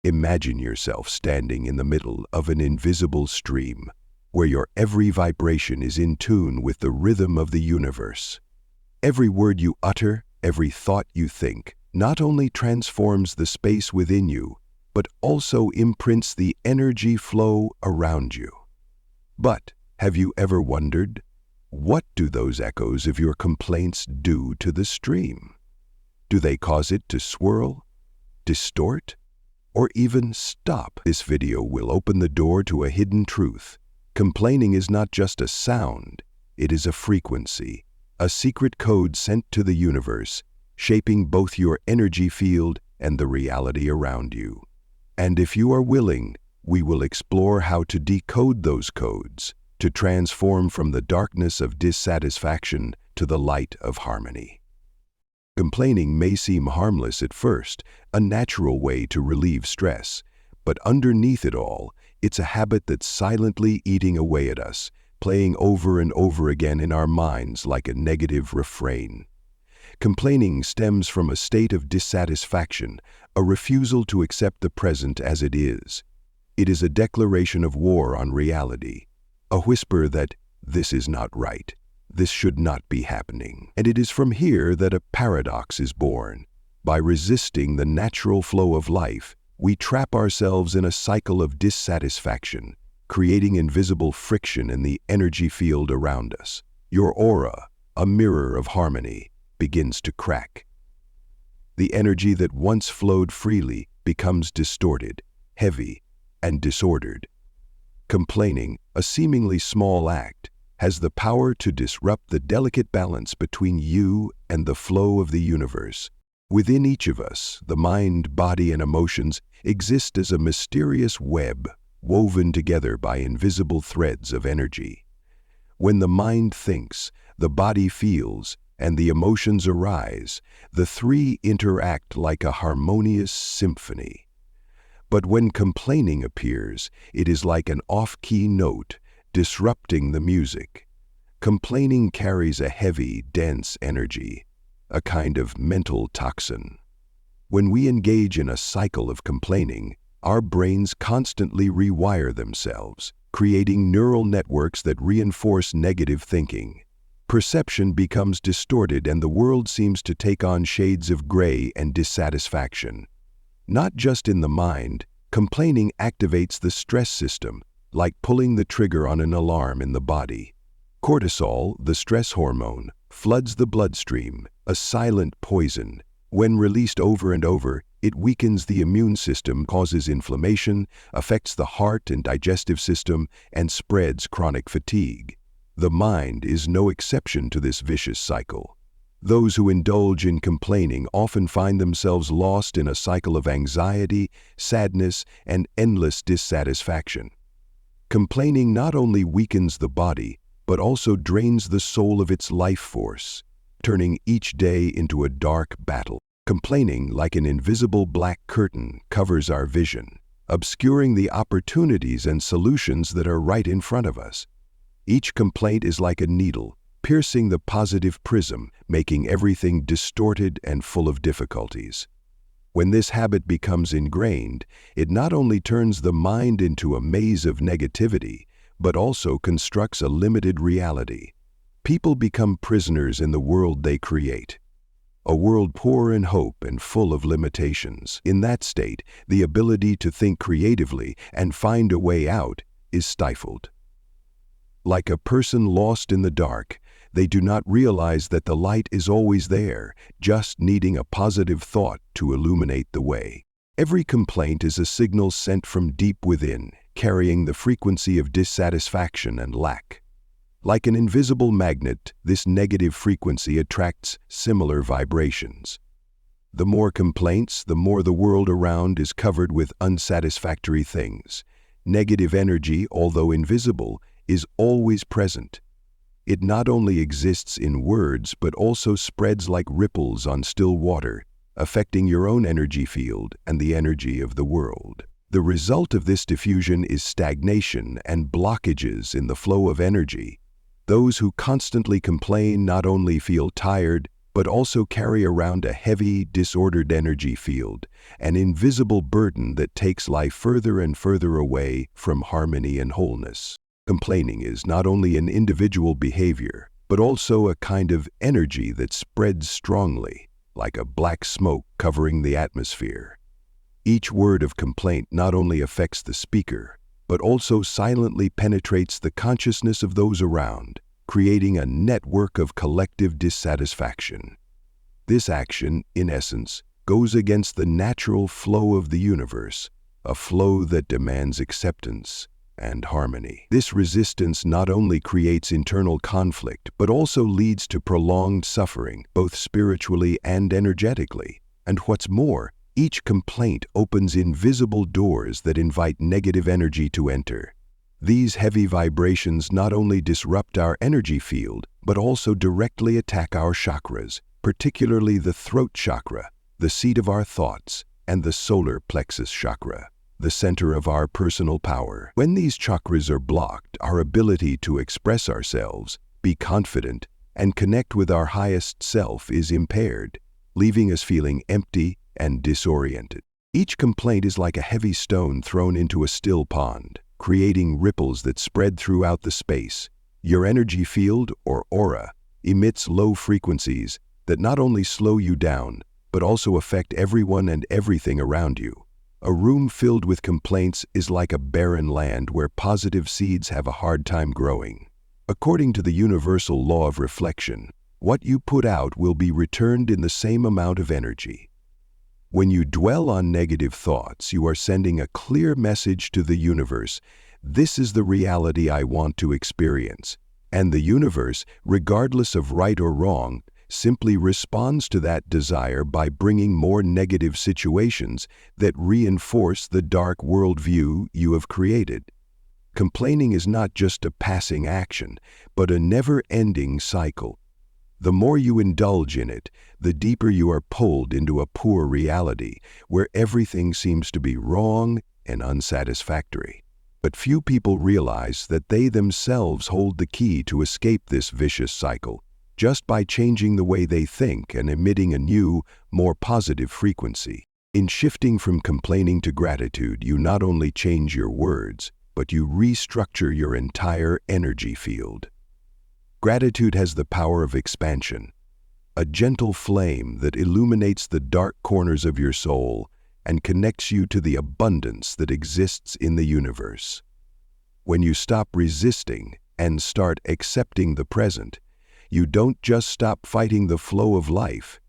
Imagine yourself standing in the middle of an invisible stream, where your every vibration is in tune with the rhythm of the universe. Every word you utter, every thought you think, not only transforms the space within you, but also imprints the energy flow around you. But have you ever wondered, what do those echoes of your complaints do to the stream? Do they cause it to swirl, distort, or even stop? This video will open the door to a hidden truth. Complaining is not just a sound, it is a frequency, a secret code sent to the universe, shaping both your energy field and the reality around you. And if you are willing, we will explore how to decode those codes, to transform from the darkness of dissatisfaction to the light of harmony. Complaining may seem harmless at first, a natural way to relieve stress, but underneath it all, it's a habit that's silently eating away at us, playing over and over again in our minds like a negative refrain. Complaining stems from a state of dissatisfaction, a refusal to accept the present as it is. It is a declaration of war on reality, a whisper that this is not right, this should not be happening. And it is from here that a paradox is born. By resisting the natural flow of life, we trap ourselves in a cycle of dissatisfaction, creating invisible friction in the energy field around us. Your aura, a mirror of harmony, begins to crack. The energy that once flowed freely becomes distorted, heavy, and disordered. Complaining, a seemingly small act, has the power to disrupt the delicate balance between you and the flow of the universe. Within each of us, the mind, body, and emotions exist as a mysterious web woven together by invisible threads of energy. When the mind thinks, the body feels, and the emotions arise, the three interact like a harmonious symphony. But when complaining appears, it is like an off-key note, disrupting the music. Complaining carries a heavy, dense energy, a kind of mental toxin. When we engage in a cycle of complaining, our brains constantly rewire themselves, creating neural networks that reinforce negative thinking. Perception becomes distorted and the world seems to take on shades of gray and dissatisfaction. Not just in the mind, complaining activates the stress system, like pulling the trigger on an alarm in the body. Cortisol, the stress hormone, floods the bloodstream, a silent poison. When released over and over, it weakens the immune system, causes inflammation, affects the heart and digestive system, and spreads chronic fatigue. The mind is no exception to this vicious cycle. Those who indulge in complaining often find themselves lost in a cycle of anxiety, sadness, and endless dissatisfaction. Complaining not only weakens the body, but also drains the soul of its life force, turning each day into a dark battle. Complaining, like an invisible black curtain, covers our vision, obscuring the opportunities and solutions that are right in front of us. Each complaint is like a needle, piercing the positive prism, making everything distorted and full of difficulties. When this habit becomes ingrained, it not only turns the mind into a maze of negativity, but also constructs a limited reality. People become prisoners in the world they create, a world poor in hope and full of limitations. In that state, the ability to think creatively and find a way out is stifled. Like a person lost in the dark, they do not realize that the light is always there, just needing a positive thought to illuminate the way. Every complaint is a signal sent from deep within, carrying the frequency of dissatisfaction and lack. Like an invisible magnet, this negative frequency attracts similar vibrations. The more complaints, the more the world around is covered with unsatisfactory things. Negative energy, although invisible, is always present. It not only exists in words, but also spreads like ripples on still water, affecting your own energy field and the energy of the world. The result of this diffusion is stagnation and blockages in the flow of energy. Those who constantly complain not only feel tired, but also carry around a heavy, disordered energy field, an invisible burden that takes life further and further away from harmony and wholeness. Complaining is not only an individual behavior, but also a kind of energy that spreads strongly, like a black smoke covering the atmosphere. Each word of complaint not only affects the speaker, but also silently penetrates the consciousness of those around, creating a network of collective dissatisfaction. This action, in essence, goes against the natural flow of the universe, a flow that demands acceptance and harmony. This resistance not only creates internal conflict, but also leads to prolonged suffering, both spiritually and energetically. And what's more, each complaint opens invisible doors that invite negative energy to enter. These heavy vibrations not only disrupt our energy field, but also directly attack our chakras, particularly the throat chakra, the seat of our thoughts, and the solar plexus chakra, the center of our personal power. When these chakras are blocked, our ability to express ourselves, be confident, and connect with our highest self is impaired, leaving us feeling empty and disoriented. Each complaint is like a heavy stone thrown into a still pond, creating ripples that spread throughout the space. Your energy field, or aura, emits low frequencies that not only slow you down, but also affect everyone and everything around you. A room filled with complaints is like a barren land where positive seeds have a hard time growing. According to the universal law of reflection, what you put out will be returned in the same amount of energy. When you dwell on negative thoughts, you are sending a clear message to the universe: this is the reality I want to experience. And the universe, regardless of right or wrong, simply responds to that desire by bringing more negative situations that reinforce the dark worldview you have created. Complaining is not just a passing action, but a never-ending cycle. The more you indulge in it, the deeper you are pulled into a poor reality where everything seems to be wrong and unsatisfactory. But few people realize that they themselves hold the key to escape this vicious cycle just by changing the way they think and emitting a new, more positive frequency. In shifting from complaining to gratitude, you not only change your words, but you restructure your entire energy field. Gratitude has the power of expansion, a gentle flame that illuminates the dark corners of your soul and connects you to the abundance that exists in the universe. When you stop resisting and start accepting the present, you don't just stop fighting the flow of life,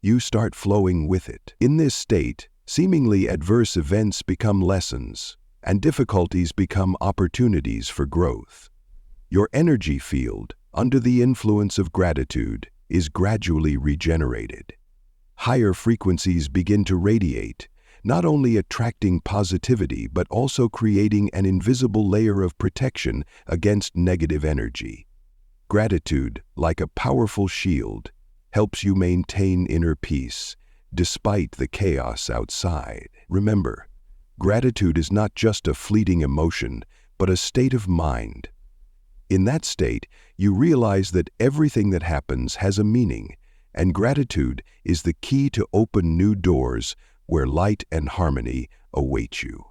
you start flowing with it. In this state, seemingly adverse events become lessons, and difficulties become opportunities for growth. Your energy field, under the influence of gratitude, is gradually regenerated. Higher frequencies begin to radiate, not only attracting positivity but also creating an invisible layer of protection against negative energy. Gratitude, like a powerful shield, helps you maintain inner peace despite the chaos outside. Remember, gratitude is not just a fleeting emotion, but a state of mind. In that state, you realize that everything that happens has a meaning, and gratitude is the key to open new doors where light and harmony await you.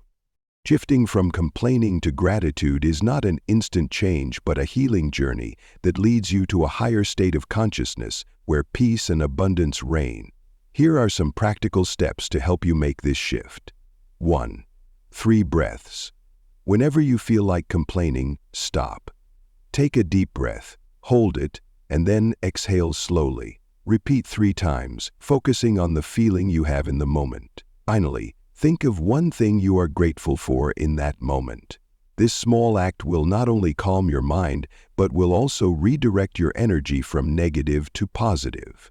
Shifting from complaining to gratitude is not an instant change, but a healing journey that leads you to a higher state of consciousness where peace and abundance reign. Here are some practical steps to help you make this shift. 1. 3 breaths. Whenever you feel like complaining, stop. Take a deep breath, hold it, and then exhale slowly. Repeat 3 times, focusing on the feeling you have in the moment. Finally, think of one thing you are grateful for in that moment. This small act will not only calm your mind, but will also redirect your energy from negative to positive.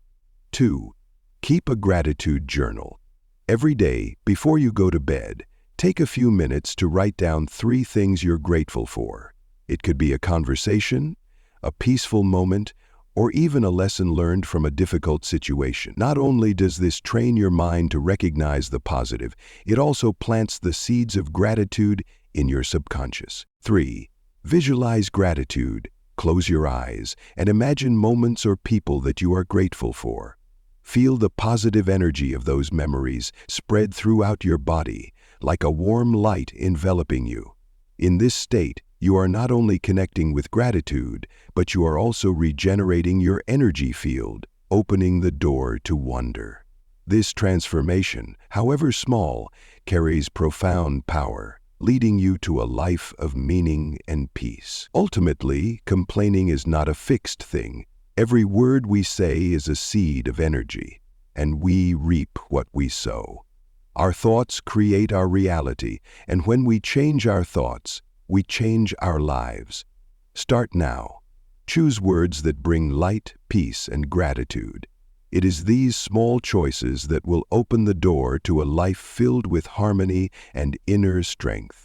2. Keep a gratitude journal. Every day, before you go to bed, take a few minutes to write down 3 things you're grateful for. It could be a conversation, a peaceful moment, or even a lesson learned from a difficult situation. Not only does this train your mind to recognize the positive, it also plants the seeds of gratitude in your subconscious. 3. Visualize gratitude. Close your eyes and imagine moments or people that you are grateful for. Feel the positive energy of those memories spread throughout your body, like a warm light enveloping you. In this state, you are not only connecting with gratitude, but you are also regenerating your energy field, opening the door to wonder. This transformation, however small, carries profound power, leading you to a life of meaning and peace. Ultimately, complaining is not a fixed thing. Every word we say is a seed of energy, and we reap what we sow. Our thoughts create our reality, and when we change our thoughts, we change our lives. Start now. Choose words that bring light, peace, and gratitude. It is these small choices that will open the door to a life filled with harmony and inner strength.